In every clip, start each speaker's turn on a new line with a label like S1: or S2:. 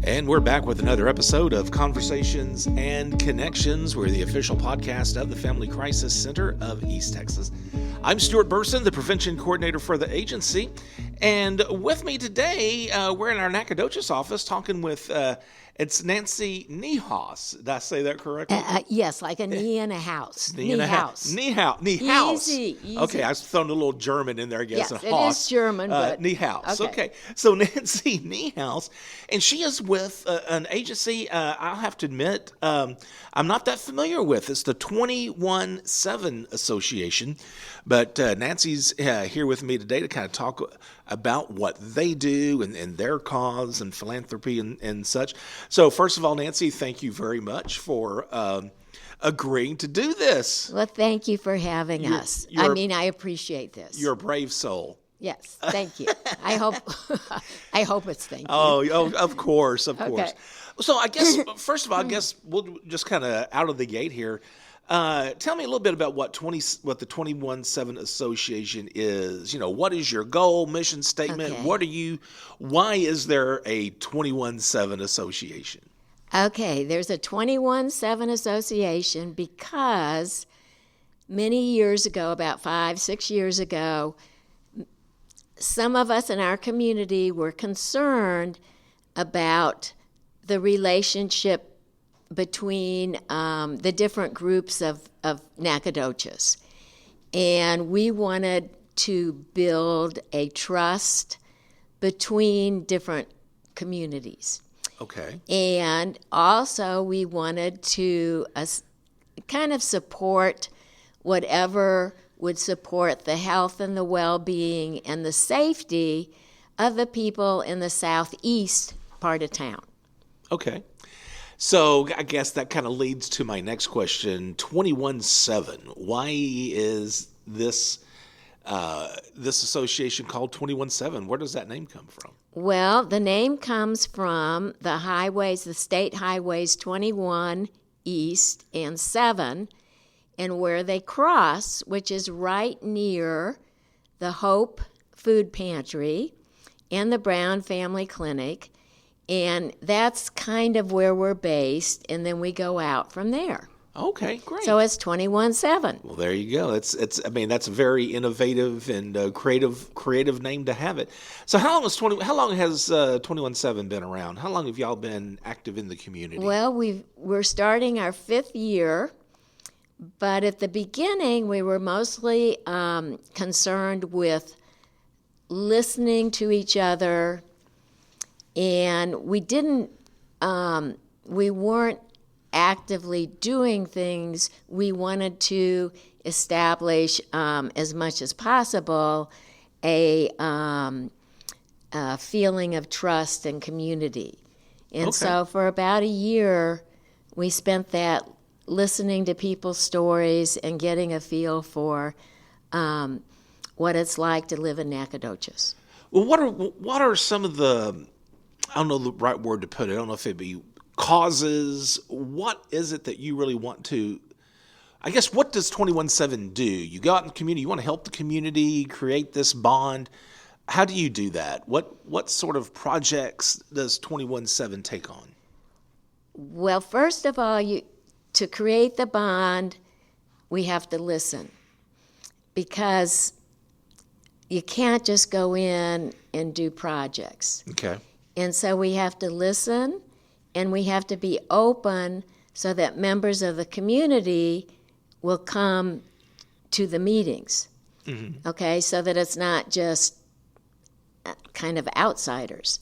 S1: And we're back with another episode of Conversations and Connections. We're the official podcast of the Family Crisis Center of East Texas. I'm Stuart Burson, the Prevention Coordinator for the agency. And with me today, we're in our Nacogdoches office talking with, it's Nancy Niehause. Did I say that correctly?
S2: Yes, like a knee in a house.
S1: Niehause.
S2: Easy.
S1: Okay, I was throwing a little German in there, I guess.
S2: Yes, it is German, but...
S1: Niehause. Okay. So Nancy Niehause, and she is with an agency, I'll have to admit, I'm not that familiar with. It's the 21-7 Association, but Nancy's here with me today to kind of talk about what they do and their cause and philanthropy and such. So first of all, Nancy, thank you very much for agreeing to do this.
S2: Well, thank you for having us. I appreciate this.
S1: You're a brave soul.
S2: Yes, thank you. I hope it's thank you.
S1: Oh, of course.
S2: Okay.
S1: So I guess, first of all, we'll just kind of out of the gate here. Tell me a little bit about what the 21-7 Association is. You know, what is your goal, mission statement?
S2: Okay.
S1: Why is there a 21-7 Association?
S2: Okay, there's a 21-7 Association because many years ago, about 5-6 years ago, some of us in our community were concerned about the relationship between the different groups of Nacogdoches. And we wanted to build a trust between different communities.
S1: Okay.
S2: And also we wanted to kind of support whatever would support the health and the well-being and the safety of the people in the southeast part of town. Okay.
S1: So I guess that kind of leads to my next question, 21-7. Why is this association called 21-7? Where does that name come from?
S2: Well, the name comes from the state highways 21 East and 7, and where they cross, which is right near the Hope Food Pantry and the Brown Family Clinic. And that's kind of where we're based, and then we go out from there.
S1: Okay, great.
S2: So it's 21-7.
S1: Well, there you go. That's a very innovative and creative name to have it. So how long has 21-7 been around? How long have y'all been active in the community?
S2: Well, we're starting our 5th year, but at the beginning we were mostly concerned with listening to each other. And we weren't actively doing things. We wanted to establish, as much as possible, a feeling of trust and community. And so for about a year, we spent that listening to people's stories and getting a feel for what it's like to live in Nacogdoches.
S1: Well, what are some of the, I don't know the right word to put it, I don't know if it'd be causes, what is it that you really want to, I guess, what does 21-7 do? You go out in the community, you want to help the community, create this bond. How do you do that? What sort of projects does 21-7 take on?
S2: Well, first of all, to create the bond, we have to listen, because you can't just go in and do projects.
S1: Okay.
S2: And so we have to listen, and we have to be open so that members of the community will come to the meetings, okay, so that it's not just kind of outsiders.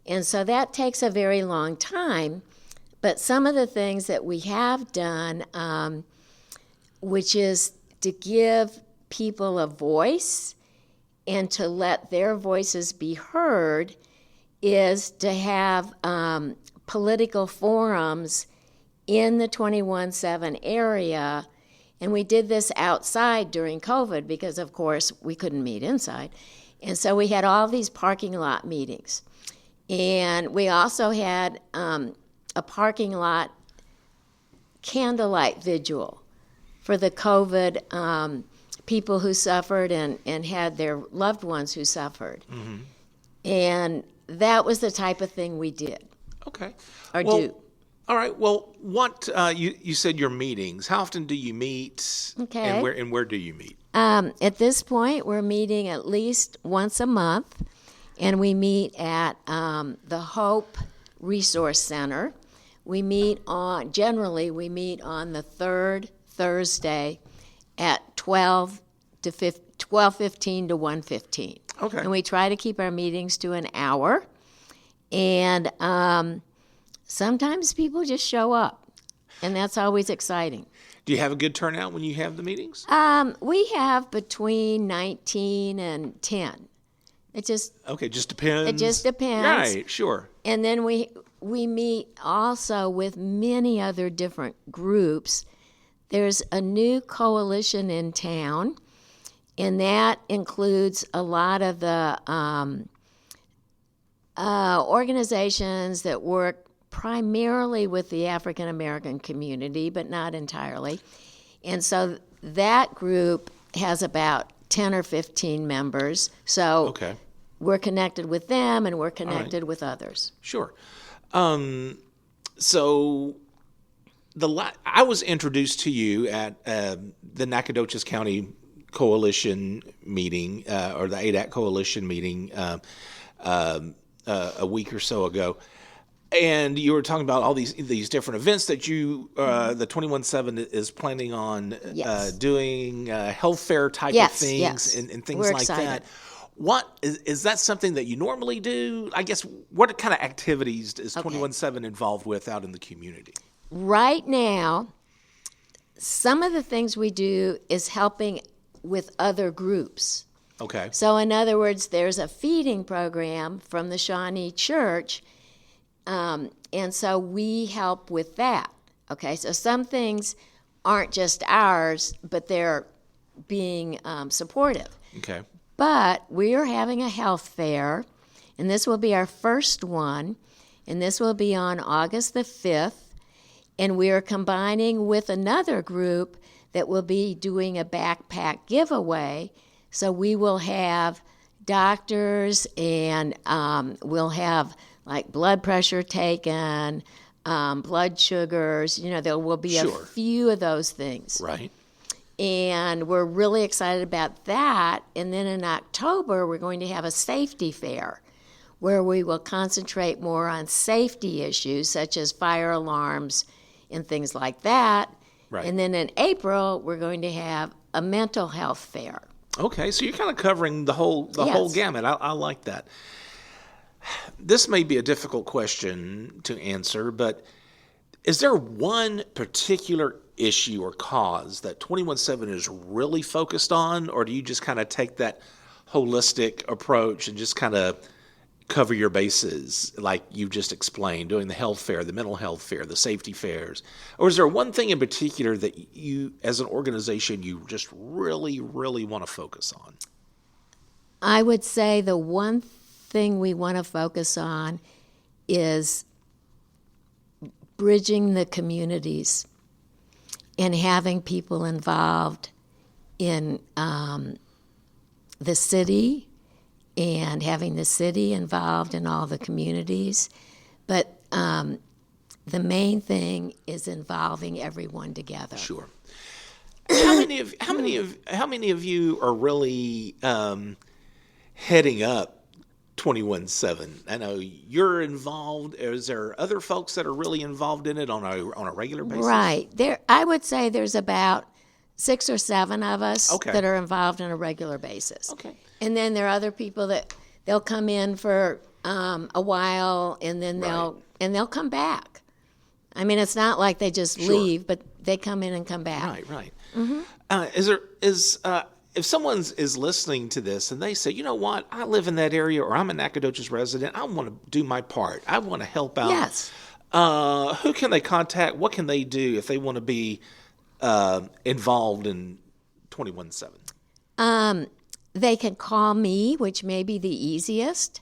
S2: And so that takes a very long time, but some of the things that we have done, which is to give people a voice and to let their voices be heard, is to have political forums in the 21-7 area. And we did this outside during COVID because, of course, we couldn't meet inside. And so we had all these parking lot meetings. And we also had a parking lot candlelight vigil for the COVID people who suffered and had their loved ones who suffered. Mm-hmm. And that was the type of thing we did.
S1: Okay.
S2: or
S1: Well,
S2: do.
S1: all right. Well, what you said your meetings? How often do you meet?
S2: Okay.
S1: And where do you meet?
S2: At this point, we're meeting at least once a month, and we meet at the Hope Resource Center. Generally, we meet on the third Thursday at 12:15 to 1:15.
S1: Okay.
S2: And we try to keep our meetings to an hour. And sometimes people just show up, and that's always exciting.
S1: Do you have a good turnout when you have the meetings?
S2: We have between 19 and 10. It just
S1: Depends.
S2: It just depends.
S1: Right, sure.
S2: And then we meet also with many other different groups. There's a new coalition in town, and that includes a lot of the organizations that work primarily with the African American community, but not entirely. And so that group has about 10 or 15 members. So
S1: Okay.
S2: we're connected with them, and we're connected with others.
S1: Sure. So I was introduced to you at the Nacogdoches County Coalition meeting, or the ADAC Coalition meeting, a week or so ago. And you were talking about all these different events that the 21/7 is planning on
S2: Yes.
S1: doing, health fair type
S2: Yes,
S1: of things
S2: yes.
S1: and things
S2: We're
S1: like
S2: excited.
S1: that. What is that something that you normally do? I guess what kind of activities is 21/7 involved with out in the community?
S2: Right now, some of the things we do is helping with other groups.
S1: Okay.
S2: So, in other words, there's a feeding program from the Shawnee Church, and so we help with that. Okay, so some things aren't just ours, but they're being supportive.
S1: Okay.
S2: But we are having a health fair, and this will be our first one, and this will be on August the 5th, and we are combining with another group that will be doing a backpack giveaway. So we will have doctors, and we'll have like blood pressure taken, blood sugars. There will be a
S1: Sure.
S2: few of those things.
S1: Right.
S2: And we're really excited about that. And then in October, we're going to have a safety fair where we will concentrate more on safety issues such as fire alarms and things like that.
S1: Right.
S2: And then in April, we're going to have a mental health fair.
S1: Okay, so you're kind of covering the whole
S2: Yes.
S1: gamut. I like that. This may be a difficult question to answer, but is there one particular issue or cause that 21/7 is really focused on, or do you just kind of take that holistic approach and just kind of cover your bases like you just explained, doing the health fair, the mental health fair, the safety fairs? Or is there one thing in particular that you, as an organization, you just really, really want to focus on?
S2: I would say the one thing we want to focus on is bridging the communities and having people involved in the city and having the city involved in all the communities. But the main thing is involving everyone together.
S1: Sure. How many of you are really heading up 21/7? I know you're involved. Is there other folks that are really involved in it on a regular basis?
S2: Right. I would say there's about 6 or 7 of us
S1: Okay.
S2: that are involved on a regular basis.
S1: Okay.
S2: And then there are other people that they'll come in for a while, and then they'll come back. I mean, it's not like they just
S1: Sure.
S2: leave, but they come in and come back.
S1: Right, right. If someone is listening to this and they say, you know what, I live in that area, or I'm a Nacogdoches resident, I want to do my part, I want to help out.
S2: Yes.
S1: Who can they contact? What can they do if they want to be involved in 21/7?
S2: They can call me, which may be the easiest,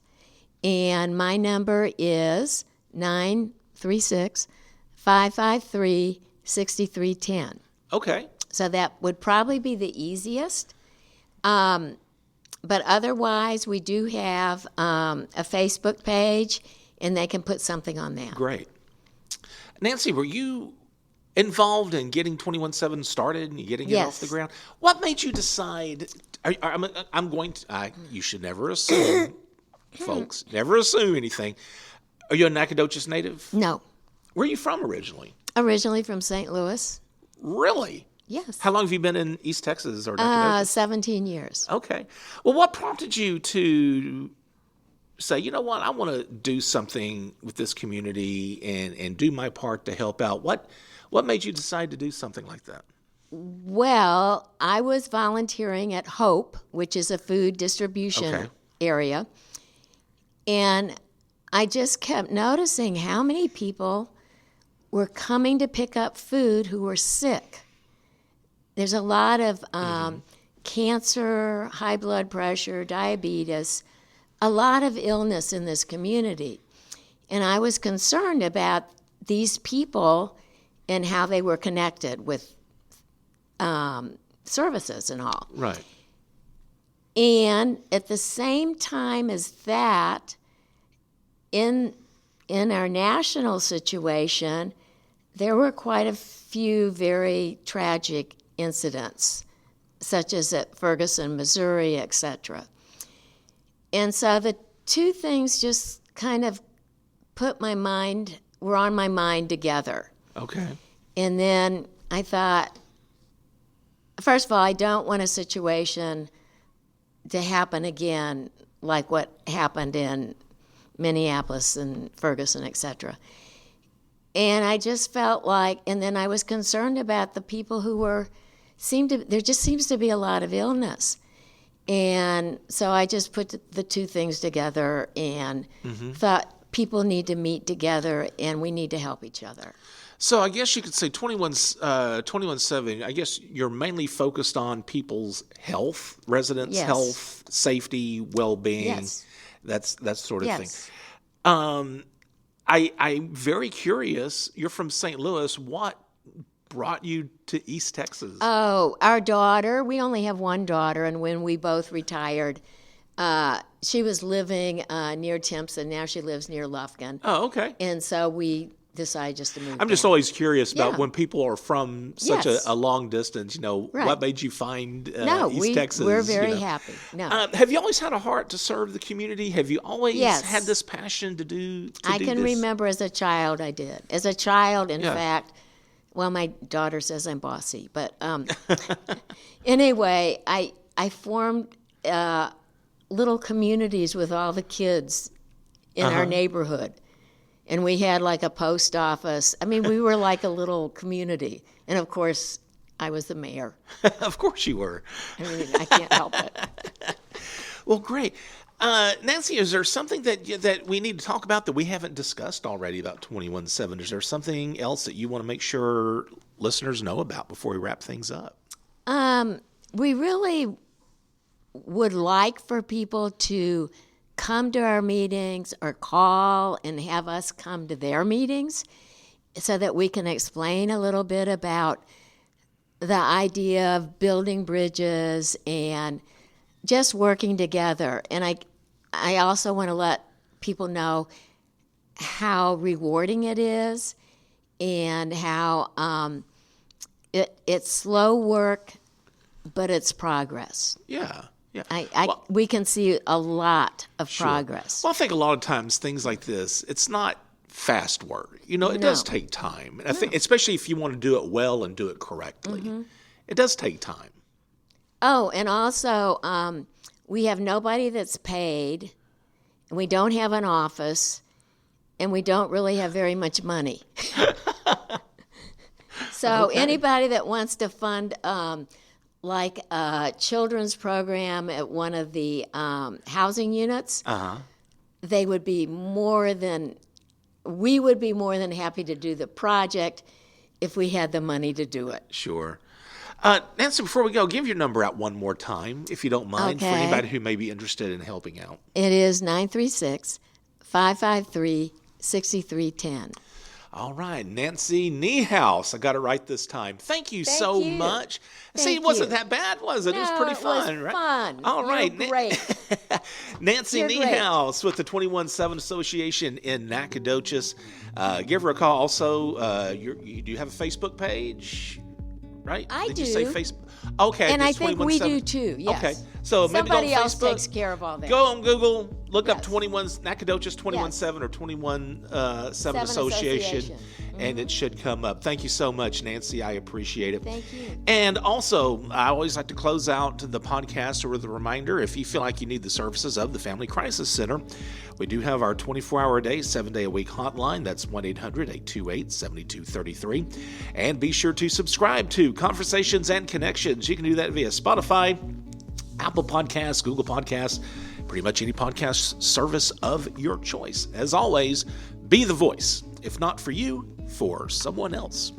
S2: and my number is 936-553-6310.
S1: Okay.
S2: So that would probably be the easiest. But otherwise, we do have a Facebook page, and they can put something on that.
S1: Great. Nancy, were you involved in getting 21/7 started and getting it off the ground? What made you decide? You should never assume, folks. Never assume anything. Are you a Nacogdoches native?
S2: No.
S1: Where are you from originally?
S2: Originally from St. Louis.
S1: Really?
S2: Yes.
S1: How long have you been in East Texas or Nacogdoches?
S2: 17 years.
S1: Okay. Well, what prompted you to say, you know what, I want to do something with this community and do my part to help out? What made you decide to do something like that?
S2: Well, I was volunteering at Hope, which is a food distribution area, and I just kept noticing how many people were coming to pick up food who were sick. There's a lot of cancer, high blood pressure, diabetes, a lot of illness in this community. And I was concerned about these people and how they were connected with services and all.
S1: Right.
S2: And at the same time as that, in our national situation, there were quite a few very tragic incidents, such as at Ferguson, Missouri, etc. And so the two things just kind of were on my mind together.
S1: Okay.
S2: And then I thought, first of all, I don't want a situation to happen again like what happened in Minneapolis and Ferguson, etc. And I just felt like, and then I was concerned about the people who there just seems to be a lot of illness. And so I just put the two things together and thought people need to meet together and we need to help each other.
S1: So I guess you could say 21/7, I guess you're mainly focused on people's health, residents' health, safety, well-being, that sort of thing. I'm very curious, you're from St. Louis, what brought you to East Texas?
S2: Oh, our daughter, we only have one daughter, and when we both retired, she was living near Timpson, now she lives near Lufkin.
S1: Oh, okay.
S2: And so we decided just to move
S1: I'm just always curious about when people are from such
S2: Yes.
S1: a long distance, what made you find East Texas?
S2: We're very happy.
S1: Have you always had a heart to serve the community? Have you always had this passion to do
S2: I can remember as a child I did. As a child, in fact, well, my daughter says I'm bossy, but anyway, I formed little communities with all the kids in our neighborhood. And we had like a post office. I mean, we were like a little community. And of course, I was the mayor.
S1: Of course you were.
S2: I mean, I can't help it.
S1: Well, great. Nancy, is there something that we need to talk about that we haven't discussed already about 21/7? Is there something else that you want to make sure listeners know about before we wrap things up?
S2: We really would like for people to come to our meetings or call and have us come to their meetings so that we can explain a little bit about the idea of building bridges and just working together. And I also want to let people know how rewarding it is and how it's slow work, but it's progress.
S1: Yeah. Yeah.
S2: We can see a lot of progress.
S1: Well, I think a lot of times things like this, it's not fast work. It does take time. And I think, especially if you want to do it well and do it correctly, it does take time.
S2: Oh, and also we have nobody that's paid, and we don't have an office, and we don't really have very much money. So anybody that wants to fund like a children's program at one of the housing units, we would be more than happy to do the project if we had the money to do it.
S1: Sure. Nancy, before we go, give your number out one more time, if you don't mind, for anybody who may be interested in helping out.
S2: It is 936-553-6310.
S1: All right, Nancy Niehause. I got it right this time. Thank you so
S2: you.
S1: much. See, it
S2: Thank
S1: wasn't
S2: you.
S1: that bad, was it? It was
S2: No,
S1: pretty
S2: it
S1: fun,
S2: was
S1: right?
S2: fun.
S1: All right.
S2: You're great.
S1: Nancy
S2: You're great.
S1: Niehause with the 21-7 Association in Nacogdoches. Give her a call. Also, you do have a Facebook page, right?
S2: I
S1: Did
S2: do.
S1: you say Facebook? Okay.
S2: And I think we
S1: 21-7.
S2: do too, yes.
S1: Okay. So maybe go on
S2: Somebody else
S1: Facebook.
S2: takes care of all that.
S1: Go on Google, look up
S2: Yes.
S1: Nacogdoches 21-7 or 21-7 Association, and it should come up. Thank you so much, Nancy. I appreciate it.
S2: Thank you.
S1: And also, I always like to close out the podcast with a reminder, if you feel like you need the services of the Family Crisis Center, we do have our 24-hour-a-day, 7-day-a-week hotline. That's 1-800-828-7233. And be sure to subscribe to Conversations and Connections. You can do that via Spotify, Apple Podcasts, Google Podcasts, pretty much any podcast service of your choice. As always, be the voice, if not for you, for someone else.